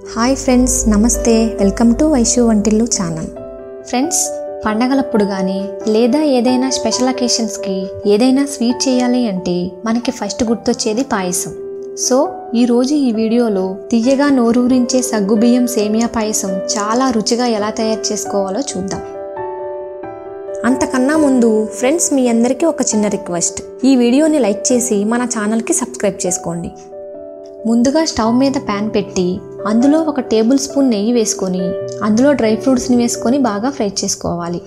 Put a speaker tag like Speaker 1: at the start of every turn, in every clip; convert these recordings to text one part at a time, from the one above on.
Speaker 1: Hi friends, నమస్తే. Welcome to Vaishu Vantillu channel. Friends, పండగలప్పుడు కానీ లేదా ఏదైనా స్పెషల్ అకేషన్స్కి ఏదైనా స్వీట్ చేయాలి అంటే మనకి ఫస్ట్ గుర్తొచ్చేది పాయసం. సో ఈరోజు ఈ వీడియోలో తియ్యగా నోరూరించే సగ్గుబియ్యం సేమియా పాయసం చాలా రుచిగా ఎలా తయారు చేసుకోవాలో చూద్దాం. అంతకన్నా ముందు ఫ్రెండ్స్, మీ అందరికీ ఒక చిన్న రిక్వెస్ట్. ఈ వీడియోని లైక్ చేసి మన ఛానల్కి సబ్స్క్రైబ్ చేసుకోండి. ముందుగా స్టవ్ మీద ప్యాన్ పెట్టి అందులో 1 టేబుల్ స్పూన్ నెయ్యి వేసుకొని అందులో డ్రై ఫ్రూట్స్ని వేసుకొని బాగా ఫ్రై చేసుకోవాలి.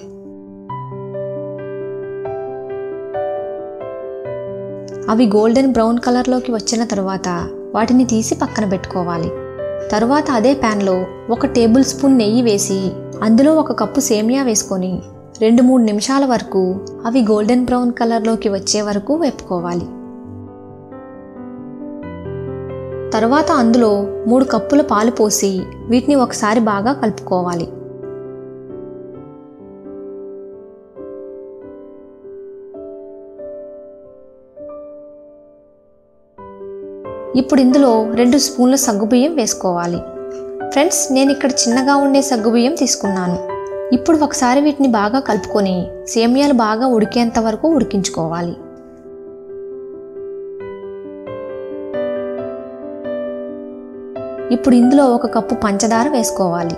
Speaker 1: అవి గోల్డెన్ బ్రౌన్ కలర్లోకి వచ్చిన తర్వాత వాటిని తీసి పక్కన పెట్టుకోవాలి. తర్వాత అదే ప్యాన్లో 1 టేబుల్ స్పూన్ నెయ్యి వేసి అందులో 1 కప్పు సేమియా వేసుకొని 2-3 నిమిషాల వరకు అవి గోల్డెన్ బ్రౌన్ కలర్లోకి వచ్చే వరకు వేపుకోవాలి. తర్వాత అందులో 3 కప్పుల పాలు పోసి వీటిని ఒకసారి బాగా కలుపుకోవాలి. ఇప్పుడు ఇందులో 2 స్పూన్ల సగ్గుబియ్యం వేసుకోవాలి. ఫ్రెండ్స్, నేను ఇక్కడ చిన్నగా ఉండే సగ్గుబియ్యం తీసుకున్నాను. ఇప్పుడు ఒకసారి వీటిని బాగా కలుపుకొని సేమియాలు బాగా ఉడికేంత వరకు ఉడికించుకోవాలి. ఇప్పుడు ఇందులో 1 కప్పు పంచదార వేసుకోవాలి.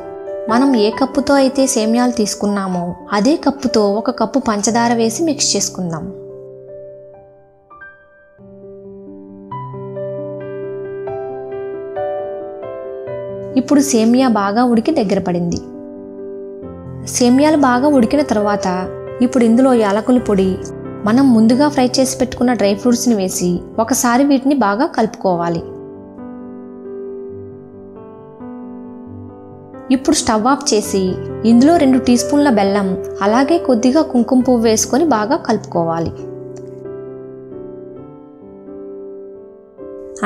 Speaker 1: మనం ఏ కప్పుతో అయితే సేమియాలు తీసుకున్నామో అదే కప్పుతో 1 కప్పు పంచదార వేసి మిక్స్ చేసుకుందాం. ఇప్పుడు సేమియా బాగా ఉడికి దగ్గర పడింది. సేమియాలు బాగా ఉడికిన తర్వాత ఇప్పుడు ఇందులో యాలకుల పొడి, మనం ముందుగా ఫ్రై చేసి పెట్టుకున్న డ్రై ఫ్రూట్స్ని వేసి ఒకసారి వీటిని బాగా కలుపుకోవాలి. ఇప్పుడు స్టవ్ ఆఫ్ చేసి ఇందులో 2 టీ స్పూన్ల బెల్లం అలాగే కొద్దిగా కుంకుమ పువ్వు వేసుకొని బాగా కలుపుకోవాలి.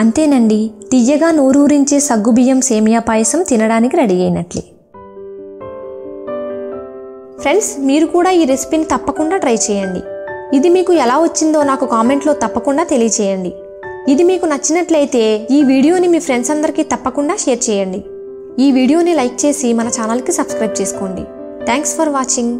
Speaker 1: అంతేనండి, తియ్యగా నోరూరించే సగ్గుబియ్యం సేమియా పాయసం తినడానికి రెడీ అయినట్లే. ఫ్రెండ్స్, మీరు కూడా ఈ రెసిపీని తప్పకుండా ట్రై చేయండి. ఇది మీకు ఎలా వచ్చిందో నాకు కామెంట్లో తప్పకుండా తెలియచేయండి. ఇది మీకు నచ్చినట్లయితే ఈ వీడియోని మీ ఫ్రెండ్స్ అందరికీ తప్పకుండా షేర్ చేయండి. ఈ వీడియోని లైక్ చేసి మన ఛానల్కి సబ్స్క్రైబ్ చేసుకోండి. Thanks for watching.